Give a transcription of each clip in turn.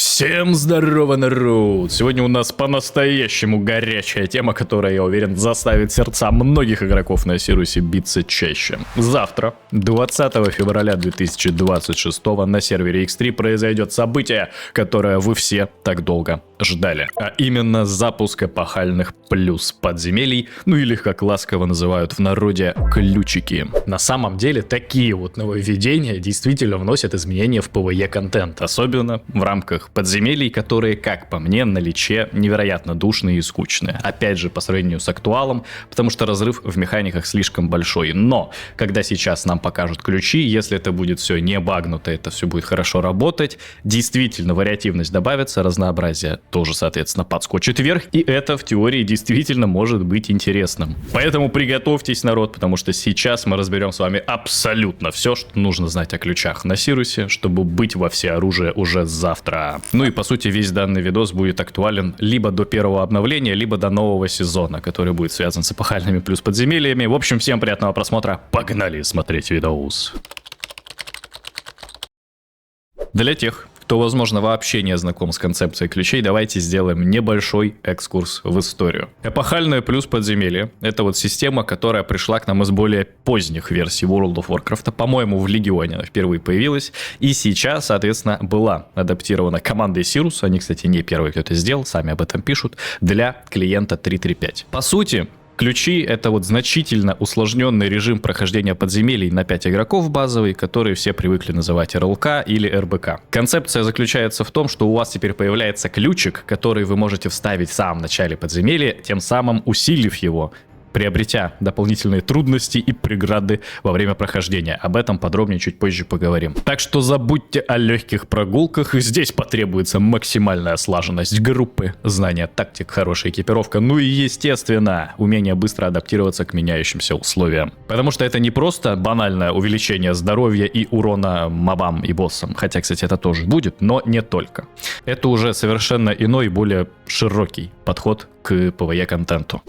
Всем здорово, народ! Сегодня у нас по-настоящему горячая тема, которая, я уверен, заставит сердца многих игроков на Сирусе биться чаще. Завтра, 20 февраля 2026 на сервере X3 произойдет событие, которое вы все так долго ждали. А именно запуск эпохальных плюс подземелий, ну или как ласково называют в народе, ключики. На самом деле такие вот нововведения действительно вносят изменения в PvE контент, особенно в рамках подземелий, которые, как по мне, на Личе невероятно душные и скучные. Опять же, по сравнению с актуалом, потому что разрыв в механиках слишком большой. Но, когда сейчас нам покажут ключи, если это будет все не багнуто, это все будет хорошо работать, действительно вариативность добавится, разнообразие тоже, соответственно, подскочит вверх, и это в теории действительно может быть интересным. Поэтому приготовьтесь, народ, потому что сейчас мы разберем с вами абсолютно все, что нужно знать о ключах на Сирусе, чтобы быть во всеоружии уже завтра. Ну и по сути весь данный видос будет актуален либо до первого обновления, либо до нового сезона, который будет связан с эпохальными плюс подземельями. В общем, всем приятного просмотра. Погнали смотреть видос. Для тех, кто, возможно, вообще не знаком с концепцией ключей, давайте сделаем небольшой экскурс в историю. Эпохальное плюс подземелье — это вот система, которая пришла к нам из более поздних версий World of Warcraft. По-моему, в Легионе она впервые появилась, и сейчас, соответственно, была адаптирована командой Sirus. Они, кстати, не первые, кто это сделал, сами об этом пишут, для клиента 3.3.5. По сути, ключи — это вот значительно усложненный режим прохождения подземелий на 5 игроков базовый, которые все привыкли называть РЛК или РБК. Концепция заключается в том, что у вас теперь появляется ключик, который вы можете вставить в самом начале подземелья, тем самым усилив его, приобретя дополнительные трудности и преграды во время прохождения. Об этом подробнее чуть позже поговорим. Так что забудьте о легких прогулках, и здесь потребуется максимальная слаженность группы, знание тактик, хорошая экипировка, ну и, естественно, умение быстро адаптироваться к меняющимся условиям. Потому что это не просто банальное увеличение здоровья и урона мобам и боссам, хотя, кстати, это тоже будет, но не только. Это уже совершенно иной, более широкий подход к PvE-контенту.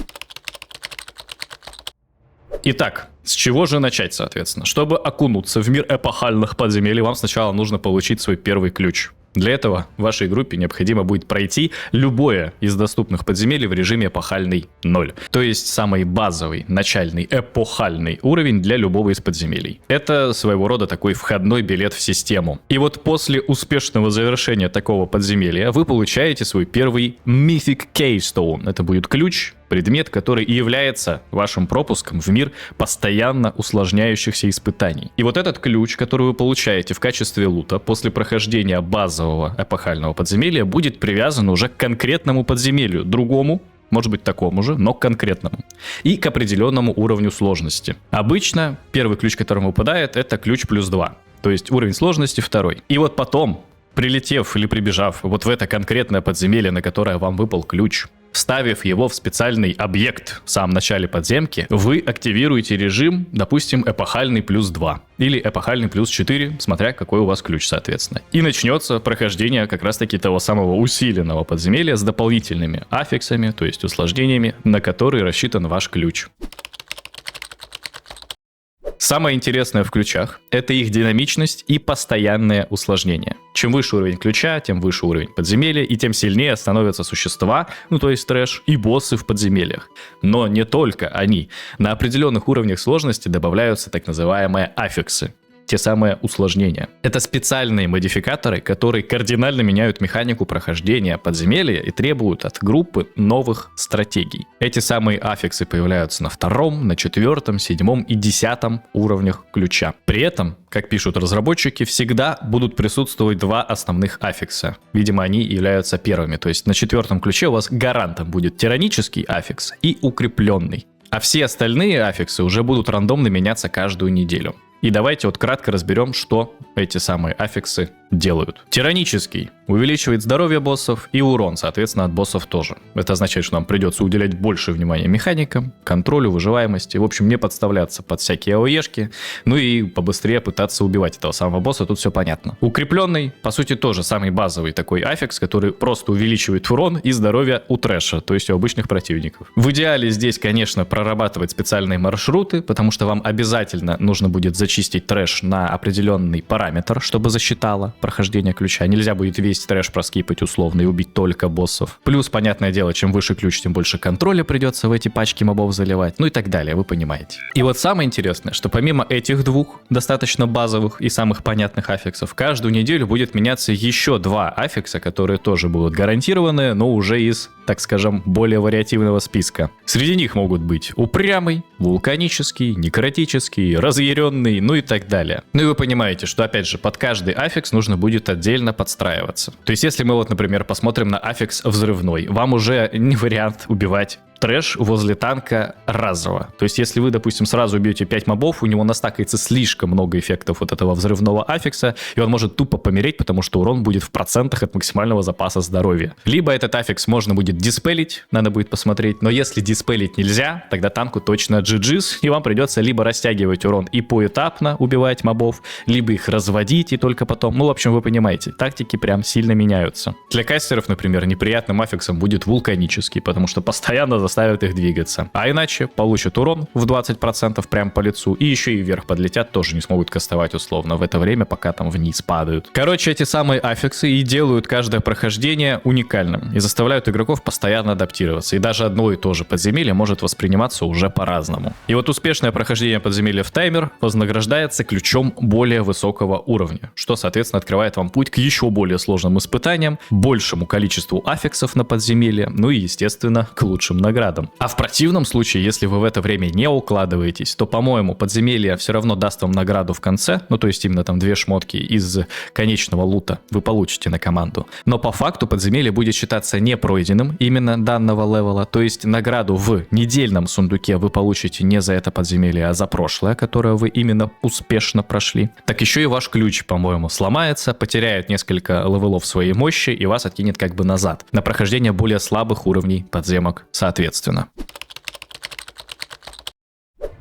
Итак, с чего же начать, соответственно? Чтобы окунуться в мир эпохальных подземелий, вам сначала нужно получить свой первый ключ. Для этого вашей группе необходимо будет пройти любое из доступных подземелий в режиме эпохальный 0. То есть самый базовый, начальный, эпохальный уровень для любого из подземелий. Это своего рода такой входной билет в систему. И вот после успешного завершения такого подземелья вы получаете свой первый Mythic Keystone. Это будет ключ, предмет, который и является вашим пропуском в мир постоянно усложняющихся испытаний. И вот этот ключ, который вы получаете в качестве лута после прохождения базового эпохального подземелья, будет привязан уже к конкретному подземелью, другому, может быть такому же, но к конкретному. И к определенному уровню сложности. Обычно первый ключ, который выпадает, это ключ плюс 2. То есть уровень сложности 2. И вот потом, прилетев или прибежав вот в это конкретное подземелье, на которое вам выпал ключ, вставив его в специальный объект в самом начале подземки, вы активируете режим, допустим, эпохальный плюс 2 или эпохальный плюс 4, смотря какой у вас ключ, соответственно. И начнется прохождение как раз-таки того самого усиленного подземелья с дополнительными аффиксами, то есть усложнениями, на которые рассчитан ваш ключ. Самое интересное в ключах — это их динамичность и постоянное усложнение. Чем выше уровень ключа, тем выше уровень подземелья, и тем сильнее становятся существа, ну то есть трэш, и боссы в подземельях. Но не только они. На определенных уровнях сложности добавляются так называемые аффиксы. Те самые усложнения. Это специальные модификаторы, которые кардинально меняют механику прохождения подземелья и требуют от группы новых стратегий. Эти самые аффиксы появляются на 2-м, на 4-м, 7-м и 10-м уровнях ключа. При этом, как пишут разработчики, всегда будут присутствовать 2 основных аффикса. Видимо, они являются первыми. То есть на 4-м ключе у вас гарантом будет тиранический аффикс и укрепленный. А все остальные аффиксы уже будут рандомно меняться каждую неделю. И давайте вот кратко разберем, что эти самые аффиксы делают. Тиранический увеличивает здоровье боссов и урон, соответственно, от боссов тоже. Это означает, что нам придется уделять больше внимания механикам, контролю, выживаемости. В общем, не подставляться под всякие АОЕшки, ну и побыстрее пытаться убивать этого самого босса, тут все понятно. Укрепленный, по сути, тоже самый базовый такой аффикс, который просто увеличивает урон и здоровье у трэша, то есть у обычных противников. В идеале здесь, конечно, прорабатывать специальные маршруты, потому что вам обязательно нужно будет зачистить трэш на определенный параметр, чтобы засчитало. прохождения ключа. Нельзя будет весь трэш проскипать условно и убить только боссов. Плюс, понятное дело, чем выше ключ, тем больше контроля придется в эти пачки мобов заливать, ну и так далее, вы понимаете. И вот самое интересное, что помимо этих двух достаточно базовых и самых понятных аффиксов, каждую неделю будет меняться еще 2 аффикса, которые тоже будут гарантированы, но уже из, так скажем, более вариативного списка. Среди них могут быть упрямый, вулканический, некротический, разъяренный, ну и так далее. Ну и вы понимаете, что опять же под каждый аффикс нужно будет отдельно подстраиваться. То есть если мы вот, например, посмотрим на аффикс взрывной, вам уже не вариант убивать трэш возле танка разово. То есть, если вы, допустим, сразу убьете 5 мобов, у него настакается слишком много эффектов вот этого взрывного аффикса, и он может тупо помереть, потому что урон будет в процентах от максимального запаса здоровья. Либо этот аффикс можно будет диспелить, надо будет посмотреть, но если диспелить нельзя, тогда танку точно GG's, и вам придется либо растягивать урон и поэтапно убивать мобов, либо их разводить и только потом. Ну, в общем, вы понимаете, тактики прям сильно меняются. Для кастеров, например, неприятным аффиксом будет вулканический, потому что постоянно заставят их двигаться. А иначе получат урон в 20% прям по лицу, и еще и вверх подлетят, тоже не смогут кастовать условно в это время, пока там вниз падают. Короче, эти самые аффиксы и делают каждое прохождение уникальным, и заставляют игроков постоянно адаптироваться, и даже одно и то же подземелье может восприниматься уже по-разному. И вот успешное прохождение подземелья в таймер вознаграждается ключом более высокого уровня, что, соответственно, открывает вам путь к еще более сложным испытаниям, большему количеству аффиксов на подземелье, ну и, естественно, к лучшим наградам. А в противном случае, если вы в это время не укладываетесь, то, по-моему, подземелье все равно даст вам награду в конце, ну то есть именно там 2 шмотки из конечного лута вы получите на команду. Но по факту подземелье будет считаться не пройденным именно данного левела, то есть награду в недельном сундуке вы получите не за это подземелье, а за прошлое, которое вы именно успешно прошли. Так еще и ваш ключ, по-моему, сломается, потеряет несколько левелов своей мощи и вас откинет как бы назад на прохождение более слабых уровней подземок соответственно.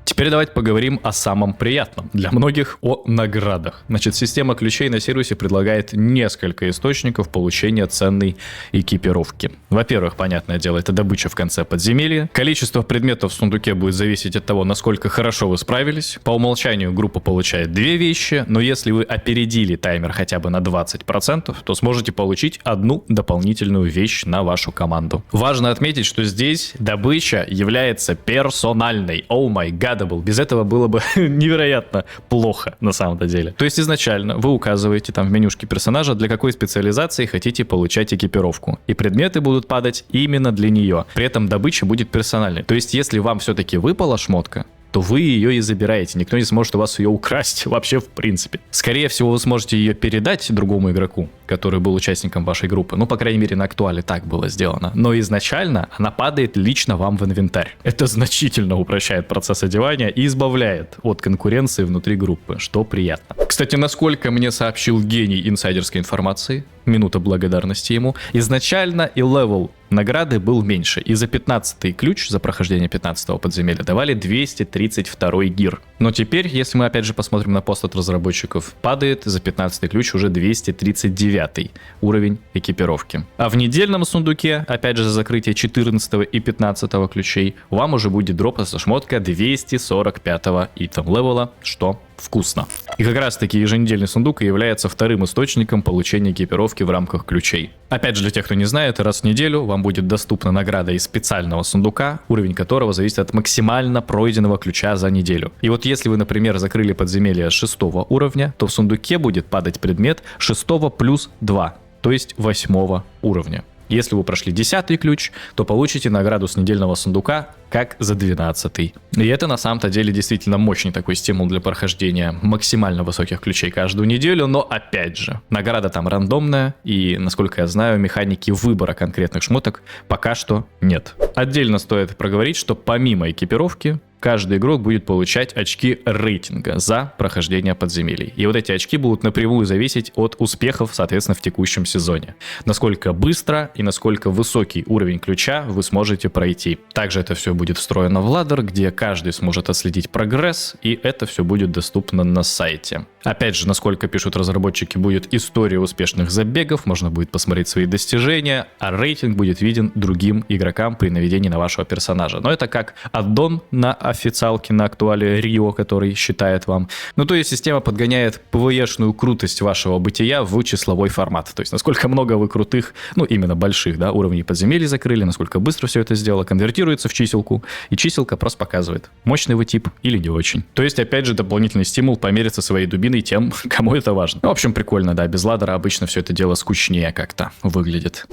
Теперь давайте поговорим о самом приятном для многих, о наградах. Значит, система ключей на сервисе предлагает несколько источников получения ценной экипировки. Во-первых, понятное дело, это добыча в конце подземелья. Количество предметов в сундуке будет зависеть от того, насколько хорошо вы справились. По умолчанию группа получает 2 вещи, но если вы опередили таймер хотя бы на 20%, то сможете получить 1 дополнительную вещь на вашу команду. Важно отметить, что здесь добыча является персональной. О май гад. Без этого было бы невероятно плохо на самом-то деле. То есть изначально вы указываете там в менюшке персонажа, для какой специализации хотите получать экипировку. И предметы будут падать именно для нее. При этом добыча будет персональной. То есть если вам все-таки выпала шмотка, то вы ее и забираете. Никто не сможет у вас ее украсть вообще в принципе. Скорее всего, вы сможете ее передать другому игроку, который был участником вашей группы. Ну, по крайней мере, на актуале так было сделано. Но изначально она падает лично вам в инвентарь. Это значительно упрощает процесс одевания и избавляет от конкуренции внутри группы, что приятно. Кстати, насколько мне сообщил гений инсайдерской информации, минута благодарности ему, изначально и левел награды был меньше. И за 15-й ключ, за прохождение 15-го подземелья, давали 232-й гир. Но теперь, если мы опять же посмотрим на пост от разработчиков, падает за 15-й ключ уже 239-й уровень экипировки. А в недельном сундуке, опять же за закрытие 14 и 15 ключей, вам уже будет дропаться шмотка 245-го итем левела, что вкусно. И как раз таки еженедельный сундук является вторым источником получения экипировки в рамках ключей. Опять же, для тех, кто не знает, раз в неделю вам будет доступна награда из специального сундука, уровень которого зависит от максимально пройденного ключа за неделю. И вот если вы, например, закрыли подземелье 6 уровня, то в сундуке будет падать предмет 6 плюс 2, то есть 8 уровня. Если вы прошли 10-й ключ, то получите награду с недельного сундука, как за 12-й. И это на самом-то деле действительно мощный такой стимул для прохождения максимально высоких ключей каждую неделю, но опять же, награда там рандомная, и, насколько я знаю, механики выбора конкретных шмоток пока что нет. Отдельно стоит проговорить, что помимо экипировки, каждый игрок будет получать очки рейтинга за прохождение подземелий. И вот эти очки будут напрямую зависеть от успехов, соответственно, в текущем сезоне. Насколько быстро и насколько высокий уровень ключа вы сможете пройти. Также это все будет встроено в ладдер, где каждый сможет отследить прогресс, и это все будет доступно на сайте. Опять же, насколько пишут разработчики, будет история успешных забегов, можно будет посмотреть свои достижения, а рейтинг будет виден другим игрокам при наведении на вашего персонажа. Но это как аддон на официалки на актуале Рио, который считает вам. Ну, то есть система подгоняет ПВЕшную крутость вашего бытия в числовой формат. То есть насколько много вы крутых, ну, именно больших, да, уровней подземелий закрыли, насколько быстро все это сделало, конвертируется в чиселку, и чиселка просто показывает, мощный вы тип или не очень. То есть, опять же, дополнительный стимул помериться своей дубиной тем, кому это важно. Ну, в общем, прикольно, да, без ладера обычно все это дело скучнее как-то выглядит.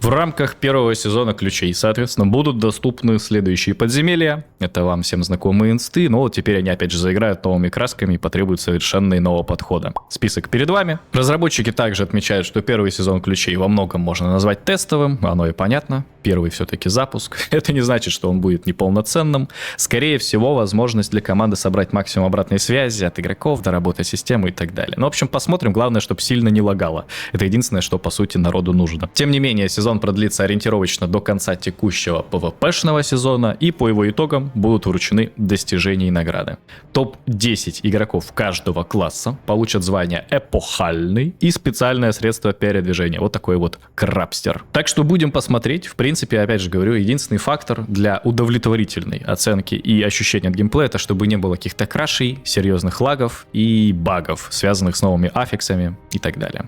В рамках первого сезона ключей, соответственно, будут доступны следующие подземелья. Это вам всем знакомые инсты, но вот теперь они опять же заиграют новыми красками и потребуют совершенно иного подхода. Список перед вами. Разработчики также отмечают, что первый сезон ключей во многом можно назвать тестовым, оно и понятно. Первый все-таки запуск. Это не значит, что он будет неполноценным. Скорее всего, возможность для команды собрать максимум обратной связи от игроков, доработать систему и так далее. Ну, в общем, посмотрим. Главное, чтобы сильно не лагало. Это единственное, что, по сути, народу нужно. Тем не менее, сезон продлится ориентировочно до конца текущего PvP-шного сезона, и по его итогам будут вручены достижения и награды. Топ-10 игроков каждого класса получат звание «Эпохальный» и специальное средство передвижения. Вот такой вот крабстер. Так что будем посмотреть. В принципе, опять же говорю, единственный фактор для удовлетворительной оценки и ощущения от геймплея — это чтобы не было каких-то крашей, серьезных лагов и багов, связанных с новыми аффиксами и так далее.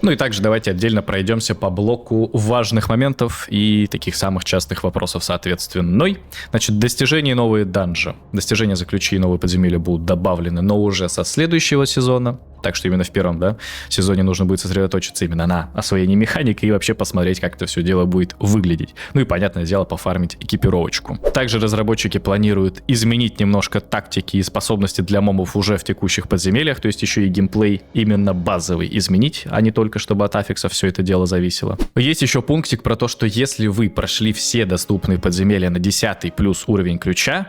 Ну и также давайте отдельно пройдемся по блоку важных моментов и таких самых частых вопросов соответственно. Значит, достижения и новые данжи. Достижения за ключи и новые подземелья будут добавлены, но уже со следующего сезона. Так что именно в первом, да, сезоне нужно будет сосредоточиться именно на освоении механики и вообще посмотреть, как это все дело будет выглядеть. Ну и, понятное дело, пофармить экипировочку. Также разработчики планируют изменить немножко тактики и способности для мобов уже в текущих подземельях, то есть еще и геймплей именно базовый изменить, а не только чтобы от аффикса все это дело зависело. Есть еще пунктик про то, что если вы прошли все доступные подземелья на 10 плюс уровень ключа,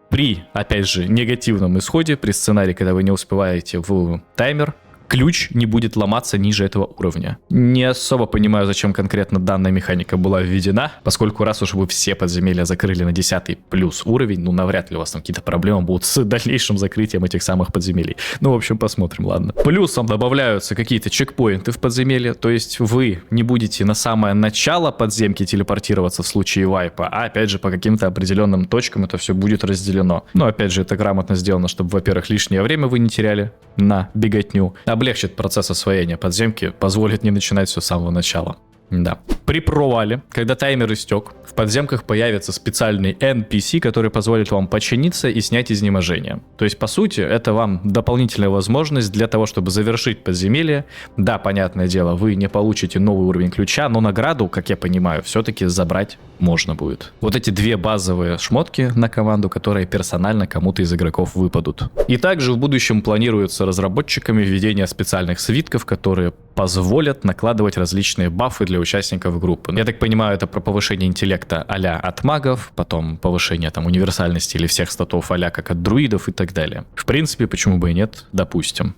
при, опять же, негативном исходе, при сценарии, когда вы не успеваете в таймер, ключ не будет ломаться ниже этого уровня. Не особо понимаю, зачем конкретно данная механика была введена, поскольку раз уж вы все подземелья закрыли на 10 плюс уровень, ну навряд ли у вас там какие-то проблемы будут с дальнейшим закрытием этих самых подземелий. Ну, в общем, посмотрим, ладно. Плюсом добавляются какие-то чекпоинты в подземелье, то есть вы не будете на самое начало подземки телепортироваться в случае вайпа, а опять же по каким-то определенным точкам это все будет разделено. Но опять же это грамотно сделано, чтобы, во-первых, лишнее время вы не теряли на беготню, облегчит процесс освоения подземки, позволит не начинать все с самого начала. Да. При провале, когда таймер истек, в подземках появится специальный NPC, который позволит вам починиться и снять изнеможение. То есть, по сути, это вам дополнительная возможность для того, чтобы завершить подземелье. Да, понятное дело, вы не получите новый уровень ключа, но награду, как я понимаю, все-таки забрать можно будет. Вот эти две базовые шмотки на команду, которые персонально кому-то из игроков выпадут. И также в будущем планируется разработчиками введение специальных свитков, которые позволят накладывать различные бафы для участников группы. Я так понимаю, это про повышение интеллекта а-ля от магов, потом повышение там универсальности или всех статов а-ля как от друидов и так далее. В принципе, почему бы и нет, допустим.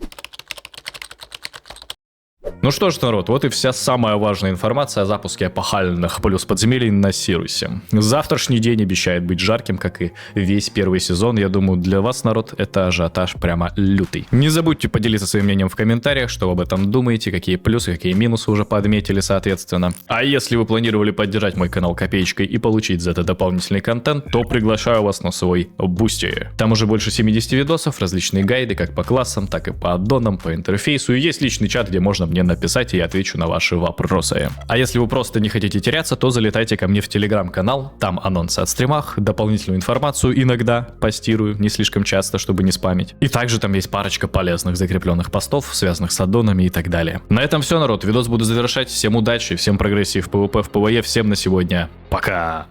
Ну что ж, народ, вот и вся самая важная информация о запуске эпохальных плюс подземелий на Сирусе. Завтрашний день обещает быть жарким, как и весь первый сезон. Я думаю, для вас, народ, это ажиотаж прямо лютый. Не забудьте поделиться своим мнением в комментариях, что вы об этом думаете, какие плюсы, какие минусы уже подметили, соответственно. А если вы планировали поддержать мой канал копеечкой и получить за это дополнительный контент, то приглашаю вас на свой Boosty. Там уже больше 70 видосов, различные гайды как по классам, так и по аддонам, по интерфейсу. И есть личный чат, где можно мне написать, и я отвечу на ваши вопросы. А если вы просто не хотите теряться, то залетайте ко мне в телеграм-канал, там анонсы от стримах, дополнительную информацию иногда постирую, не слишком часто, чтобы не спамить. И также там есть парочка полезных закрепленных постов, связанных с аддонами и так далее. На этом все, народ, видос буду завершать. Всем удачи, всем прогрессии в PvP, в PvE, всем на сегодня. Пока!